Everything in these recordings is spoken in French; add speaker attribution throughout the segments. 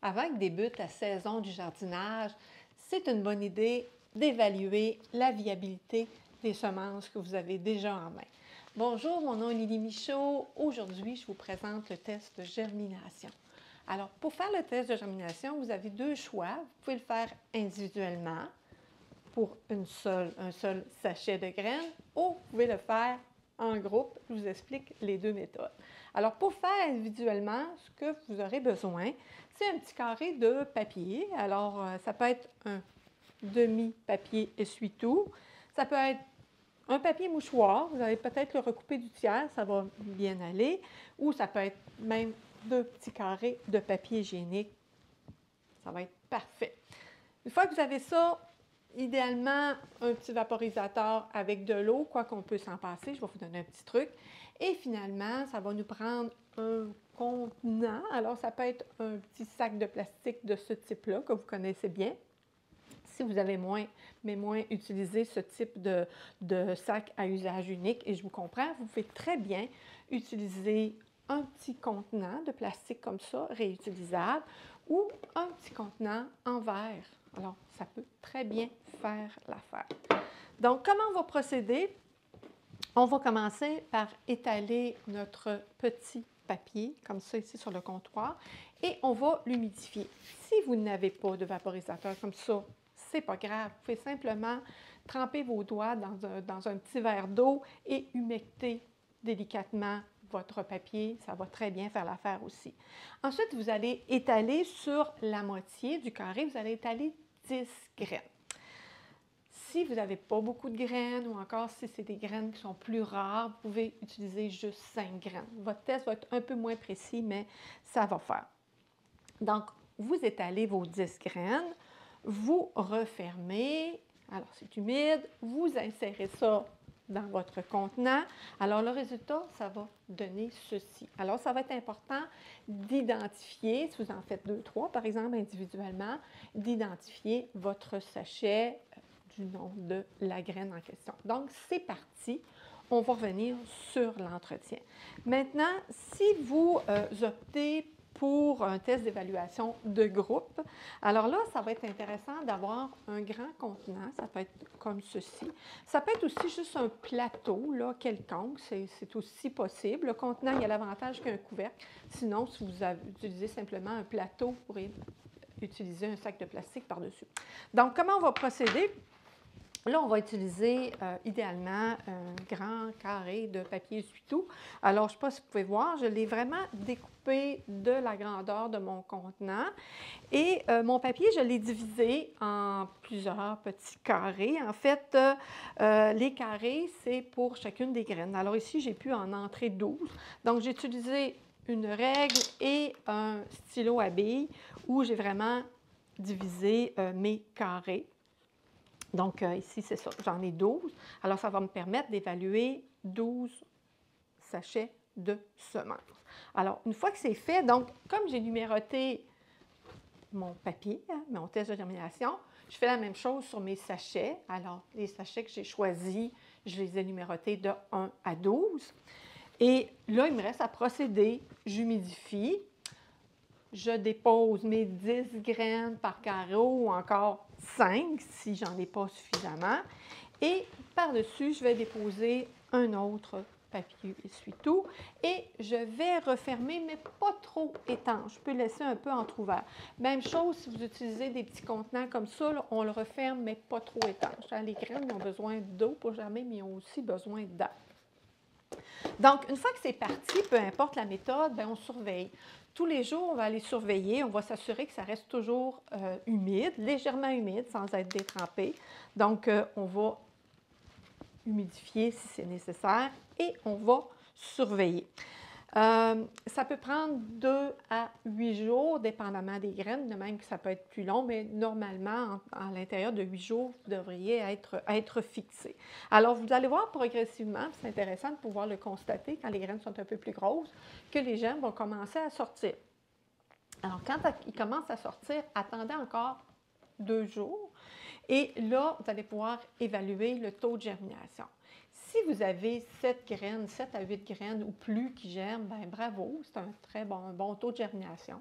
Speaker 1: Avant que débute la saison du jardinage, c'est une bonne idée d'évaluer la viabilité des semences que vous avez déjà en main. Bonjour, mon nom est Lily Michaud. Aujourd'hui, je vous présente le test de germination. Alors, pour faire le test de germination, vous avez deux choix. Vous pouvez le faire individuellement pour un seul sachet de graines ou vous pouvez le faire en groupe. Je vous explique les deux méthodes. Alors, pour faire individuellement, ce que vous aurez besoin, c'est un petit carré de papier. Alors, ça peut être un demi-papier essuie-tout. Ça peut être un papier mouchoir. Vous allez peut-être le recouper du tiers, ça va bien aller. Ou ça peut être même deux petits carrés de papier hygiénique. Ça va être parfait. Une fois que vous avez ça, idéalement, un petit vaporisateur avec de l'eau, quoi qu'on peut s'en passer. Je vais vous donner un petit truc. Et finalement, ça va nous prendre un contenant. Alors, ça peut être un petit sac de plastique de ce type-là que vous connaissez bien. Si vous avez moins utilisé ce type de sac à usage unique, et je vous comprends, vous pouvez très bien utiliser un petit contenant de plastique comme ça, réutilisable, ou un petit contenant en verre. Alors, ça peut très bien faire l'affaire. Donc, comment on va procéder? On va commencer par étaler notre petit papier, comme ça ici sur le comptoir, et on va l'humidifier. Si vous n'avez pas de vaporisateur comme ça, c'est pas grave. Vous pouvez simplement tremper vos doigts dans un petit verre d'eau et humecter délicatement votre papier. Ça va très bien faire l'affaire aussi. Ensuite, vous allez étaler sur la moitié du carré, vous allez étaler 10 graines. Si vous n'avez pas beaucoup de graines ou encore si c'est des graines qui sont plus rares, vous pouvez utiliser juste 5 graines. Votre test va être un peu moins précis, mais ça va faire. Donc, vous étalez vos 10 graines, vous refermez, alors c'est humide, vous insérez ça dans votre contenant. Alors, le résultat, ça va donner ceci. Alors, ça va être important d'identifier, si vous en faites 2, 3, par exemple, individuellement, d'identifier votre sachet du nom de la graine en question. Donc, c'est parti. On va revenir sur l'entretien. Maintenant, si vous optez pour un test d'évaluation de groupe, alors là, ça va être intéressant d'avoir un grand contenant. Ça peut être comme ceci. Ça peut être aussi juste un plateau là, quelconque. C'est aussi possible. Le contenant, il y a l'avantage qu'un couvercle. Sinon, si vous utilisez simplement un plateau, vous pourrez utiliser un sac de plastique par-dessus. Donc, comment on va procéder? Là, on va utiliser idéalement un grand carré de papier essuie-tout. Alors, je ne sais pas si vous pouvez voir, je l'ai vraiment découpé de la grandeur de mon contenant. Et mon papier, je l'ai divisé en plusieurs petits carrés. En fait, les carrés, c'est pour chacune des graines. Alors ici, j'ai pu en entrer 12. Donc, j'ai utilisé une règle et un stylo à billes où j'ai vraiment divisé mes carrés. Donc, ici, c'est ça, j'en ai 12. Alors, ça va me permettre d'évaluer 12 sachets de semences. Alors, une fois que c'est fait, donc, comme j'ai numéroté mon papier, mon test de germination, je fais la même chose sur mes sachets. Alors, les sachets que j'ai choisis, je les ai numérotés de 1 à 12. Et là, il me reste à procéder. J'humidifie. Je dépose mes 10 graines par carreau ou encore 5 si j'en ai pas suffisamment. Et par-dessus, je vais déposer un autre papier essuie-tout et je vais refermer, mais pas trop étanche. Je peux laisser un peu entrouvert. Même chose si vous utilisez des petits contenants comme ça, là, on le referme, mais pas trop étanche. Les graines ont besoin d'eau pour germer, mais ils ont aussi besoin d'air. Donc, une fois que c'est parti, peu importe la méthode, bien, on surveille. Tous les jours, on va aller surveiller, on va s'assurer que ça reste toujours humide, légèrement humide, sans être détrempé. Donc, on va humidifier si c'est nécessaire et on va surveiller. Ça peut prendre 2 à 8 jours, dépendamment des graines, de même que ça peut être plus long, mais normalement, à l'intérieur de 8 jours, vous devriez être fixé. Alors, vous allez voir progressivement, c'est intéressant de pouvoir le constater quand les graines sont un peu plus grosses, que les germes vont commencer à sortir. Alors, quand ils commencent à sortir, attendez encore 2 jours et là, vous allez pouvoir évaluer le taux de germination. Si vous avez 7 graines, 7 à 8 graines ou plus qui germent, bien bravo, c'est un très bon taux de germination.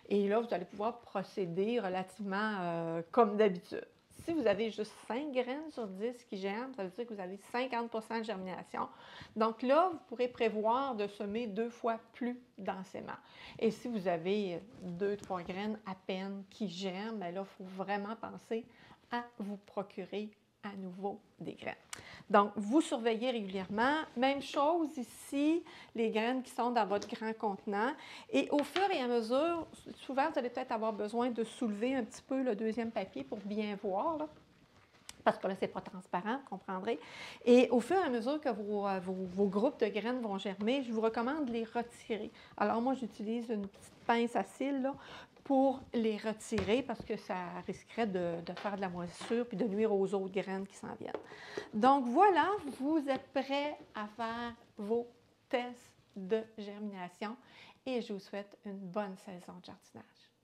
Speaker 1: Et là, vous allez pouvoir procéder relativement comme d'habitude. Si vous avez juste 5 graines sur 10 qui germent, ça veut dire que vous avez 50 de germination. Donc là, vous pourrez prévoir de semer 2 fois plus densément. Et si vous avez 2-3 graines à peine qui germent, bien là, il faut vraiment penser à vous procurer à nouveau des graines. Donc, vous surveillez régulièrement. Même chose ici, les graines qui sont dans votre grand contenant. Et au fur et à mesure, souvent, vous allez peut-être avoir besoin de soulever un petit peu le deuxième papier pour bien voir, là, parce que là, ce n'est pas transparent, vous comprendrez. Et au fur et à mesure que vos groupes de graines vont germer, je vous recommande de les retirer. Alors, moi, j'utilise une petite pince à cils là, pour les retirer parce que ça risquerait de faire de la moisissure puis de nuire aux autres graines qui s'en viennent. Donc, voilà, vous êtes prêts à faire vos tests de germination et je vous souhaite une bonne saison de jardinage.